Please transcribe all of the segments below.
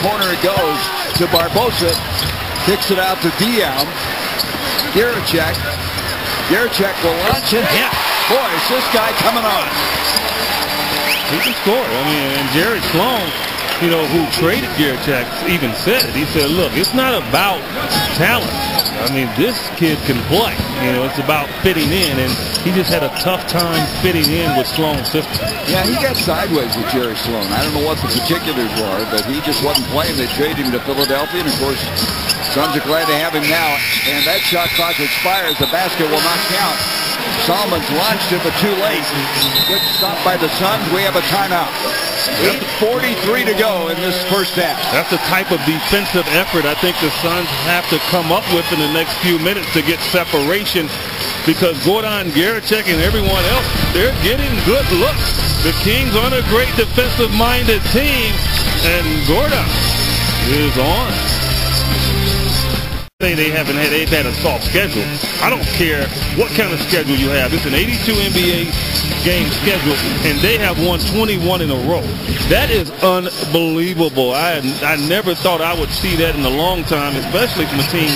corner it goes to Barbosa. Kicks it out to Diao. Gierczak. Gierczak will launch it. Yeah. Boy, is this guy coming on. He can score. I mean, and Jerry Sloan, you know, who traded Gierczak, even said it. He said, look, it's not about talent. I mean, this kid can play. You know, it's about fitting in, and he just had a tough time fitting in with Sloan's system. Yeah, he got sideways with Jerry Sloan. I don't know what the particulars were, but he just wasn't playing. They traded him to Philadelphia, and of course, Suns are glad to have him now. And that shot clock expires. The basket will not count. Salmon's launched it, but too late. Good stop by the Suns. We have a timeout. 8:43 to go in this first half. That's the type of defensive effort I think the Suns have to come up with in the next few minutes to get separation, because Gordon, Gierczak, and everyone else, they're getting good looks. The Kings aren't a great defensive-minded team, and Gordon is on. They've had a soft schedule. I don't care what kind of schedule you have. It's an 82 NBA game schedule, and they have won 21 in a row. That is unbelievable. I never thought I would see that in a long time, especially from a team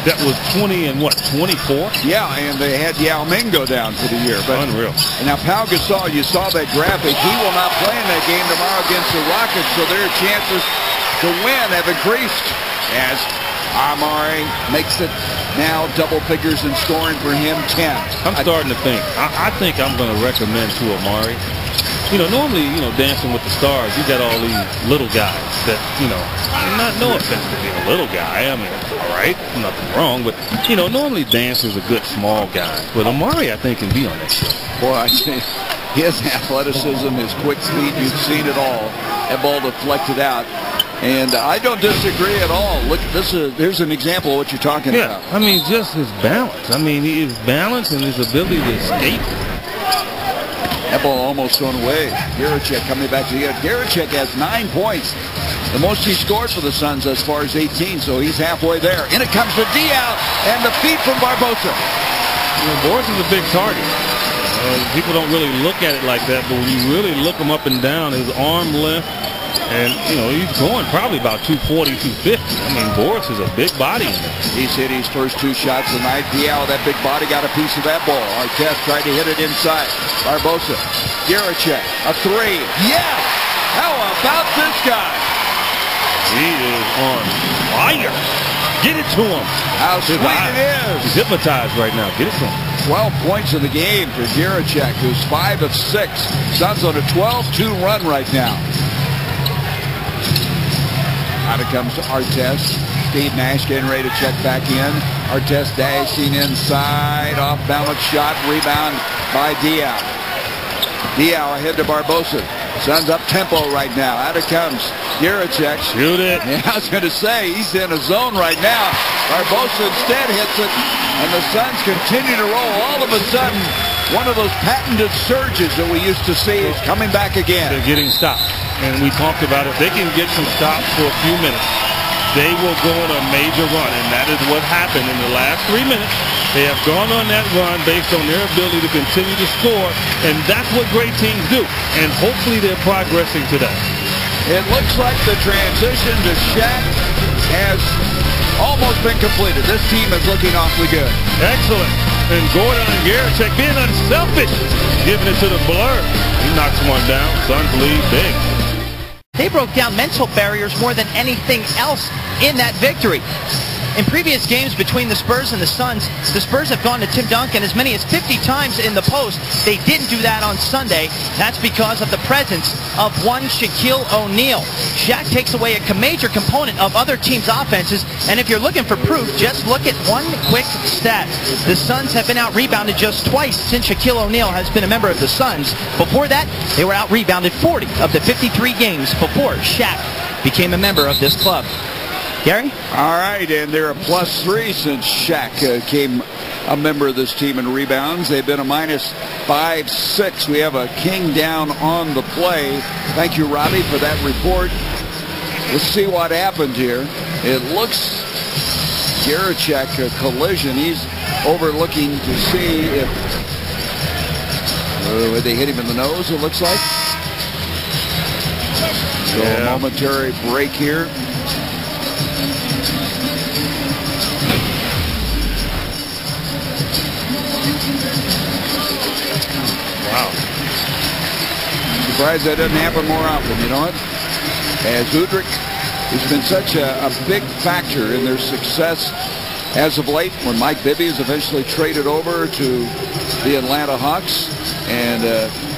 that was 20 and what, 24? Yeah, and they had Yao Ming go down for the year. But unreal. Now Pau Gasol, you saw that graphic. He will not play in that game tomorrow against the Rockets, so their chances to win have increased as Amari makes it now double figures in scoring for him, 10. I'm starting to think. I think I'm going to recommend to Amari. You know, normally, you know, Dancing with the Stars, you got all these little guys that, you know, no offense to being a little guy. I mean, all right, nothing wrong, but, you know, normally Dancer's a good small guy. But Amari, I think, can be on that show. Boy, I think his athleticism, his quick speed, you've seen it all. That ball deflected out. And I don't disagree at all. Look, here's an example of what you're talking about. I mean, just his balance. I mean, his balance and his ability to skate. That ball almost thrown away. Gierczak coming back to the end. Gierczak has 9 points. The most he scored for the Suns as far as 18, so he's halfway there. In it comes to Diao, and the feed from Barbosa. You know, Boris is a big target. People don't really look at it like that, but when you really look him up and down, his arm length, and, you know, he's going probably about 240, 250. I mean, Boris is a big body in there. He's hit his first 2 shots tonight. Diao, that big body, got a piece of that ball. Artest tried to hit it inside. Barbosa. Gierczak. A 3. Yes! How about this guy? He is on fire. Get it to him. How sweet it is. He's hypnotized right now. Get it to him. 12 points in the game for Gierczak, who's 5 of 6. Suns on a 12-2 run right now. Out it comes to Artest. Steve Nash getting ready to check back in. Artest dashing inside. Off-balance shot. Rebound by Diao. Diao ahead to Barbosa. Suns up tempo right now. Out it comes. Gierczak. Shoot it. Yeah, I was going to say, he's in a zone right now. Barbosa instead hits it. And the Suns continue to roll. All of a sudden, one of those patented surges that we used to see is coming back again. They're getting stopped. And we talked about if they can get some stops for a few minutes, they will go on a major run. And that is what happened in the last 3 minutes. They have gone on that run based on their ability to continue to score. And that's what great teams do. And hopefully they're progressing today. It looks like the transition to Shaq has almost been completed. This team is looking awfully good. Excellent. And Gordon and Gierczak being unselfish, giving it to the Blur. He knocks one down. Suns lead big. They broke down mental barriers more than anything else in that victory. In previous games between the Spurs and the Suns have gone to Tim Duncan as many as 50 times in the post. They didn't do that on Sunday. That's because of the presence of one Shaquille O'Neal. Shaq takes away a major component of other teams' offenses, and if you're looking for proof, just look at one quick stat. The Suns have been out-rebounded just twice since Shaquille O'Neal has been a member of the Suns. Before that, they were out-rebounded 40 of the 53 games before Shaq became a member of this club. Gary? All right, and they're a +3 since Shaq came a member of this team in rebounds. They've been a -5-6. We have a King down on the play. Thank you, Robbie, for that report. Let's see what happened here. It looks Gierczak a collision. He's overlooking to see if they hit him in the nose, it looks like. So a momentary break here. Wow. Surprised that doesn't happen more often, you know what? As Udrih has been such a big factor in their success as of late, when Mike Bibby is eventually traded over to the Atlanta Hawks. And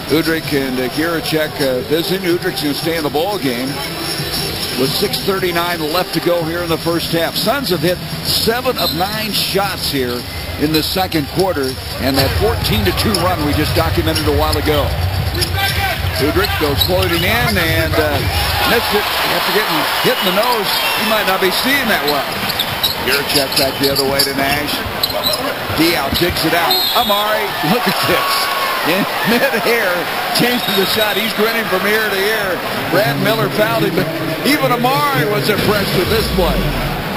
Udrih and Giereczek visiting. Udrich's going to stay in the ball game with 6:39 left to go here in the first half. Suns have hit 7 of 9 shots here in the second quarter, and that 14-2 run we just documented a while ago. Udrih goes floating in and missed it after getting hit in the nose. He might not be seeing that well. Giereczek back the other way to Nash. Diaw digs it out. Amari, look at this. In mid-air, changes the shot. He's grinning from ear to ear. Brad Miller fouled him, but even Amari was impressed with this play.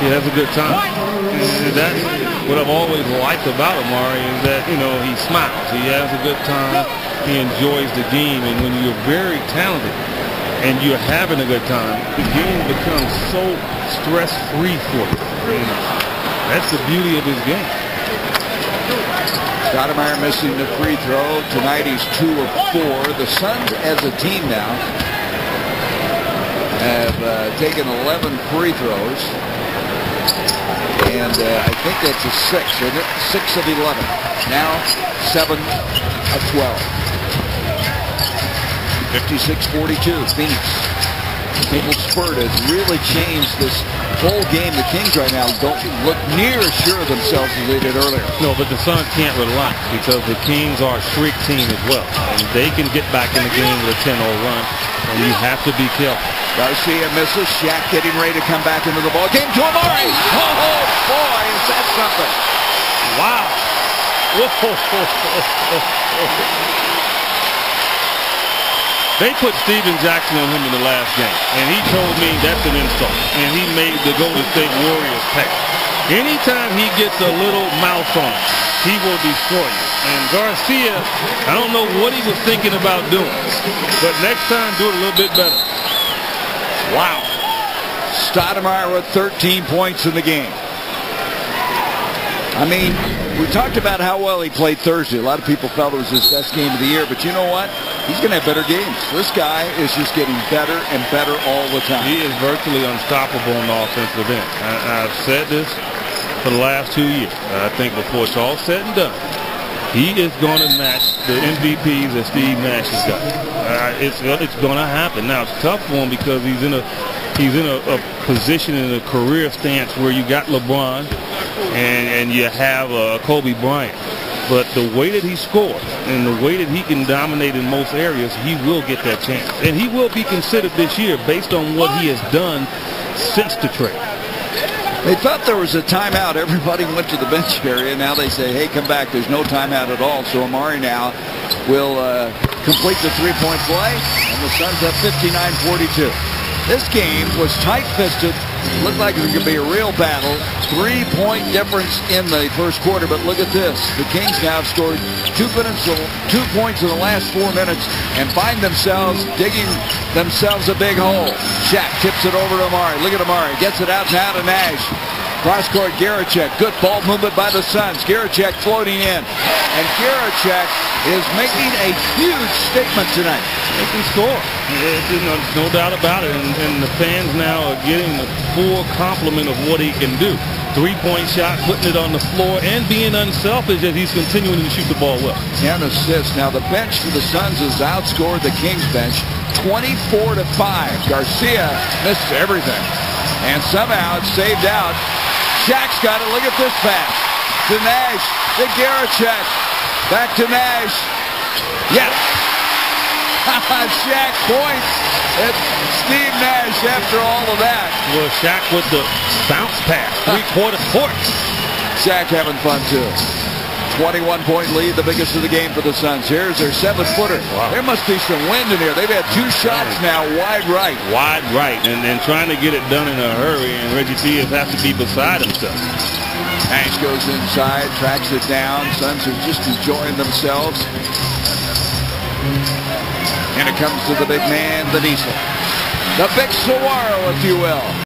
He has a good time. And that's what I've always liked about Amari, is that, you know, he smiles. He has a good time. He enjoys the game. And when you're very talented and you're having a good time, the game becomes so stress-free for you. And that's the beauty of his game. Stoudemire missing the free throw. Tonight he's 2 of 4. The Suns as a team now have taken 11 free throws. And I think that's a 6, isn't it? 6 of 11. Now 7 of 12. 56-42, Phoenix. People's Spurt has really changed this whole game. The Kings right now don't look near as sure of themselves as they did earlier. No, but the Suns can't relax because the Kings are a streak team as well. And they can get back in the game with a 10-0 run, and you have to be careful. Garcia misses. Shaq getting ready to come back into the ball game to Amari. Oh, boy, is that something. Wow. They put Steven Jackson on him in the last game, and he told me that's an insult, and he made the Golden State Warriors pay. Anytime he gets a little mouth on him, he will destroy you. And Garcia, I don't know what he was thinking about doing, but next time do it a little bit better. Wow. Stoudemire with 13 points in the game. I mean, we talked about how well he played Thursday. A lot of people felt it was his best game of the year, but you know what? He's going to have better games. This guy is just getting better and better all the time. He is virtually unstoppable on the offensive end. I've said this for the last 2 years. I think before it's all said and done, he is going to match the MVPs that Steve Nash has got. It's going to happen. Now, it's tough for him because he's in a position in a career stance where you got LeBron and you have Kobe Bryant. But the way that he scores and the way that he can dominate in most areas, he will get that chance. And he will be considered this year based on what he has done since the trade. They thought there was a timeout. Everybody went to the bench area. Now they say, hey, come back. There's no timeout at all. So Amari now will complete the three-point play. And the Suns have 59-42. This game was tight-fisted. Looked like it was going to be a real battle. 3-point difference in the first quarter, but look at this. The Kings now have scored 2 points in the last 4 minutes and find themselves digging themselves a big hole. Shaq tips it over to Amari. Look at Amari. Gets it out now to Nash. Cross-court Giereczek. Good ball movement by the Suns. Giereczek floating in. And Giereczek is making a huge statement tonight. They can score. There's no doubt about it. And the fans now are getting the full complement of what he can do. 3-point shot, putting it on the floor, and being unselfish as he's continuing to shoot the ball well. And assists. Now the bench for the Suns has outscored the Kings bench 24-5. Garcia missed everything. And somehow it's saved out. Shaq's got it. Look at this pass. To Nash. To Giereczek. Back to Nash. Yes. Shaq points. It's Steve Nash after all of that. Well, Shaq with the bounce pass. 3/4 court. Shaq having fun too. 21-point lead, the biggest of the game for the Suns. Here's their 7-footer. Wow. There must be some wind in here. They've had 2 shots now wide right. Wide right, and trying to get it done in a hurry, and Reggie Theus has to be beside himself. Nash goes inside, tracks it down. Suns are just enjoying themselves. And it comes to the big man, the Diesel. The big saguaro, if you will.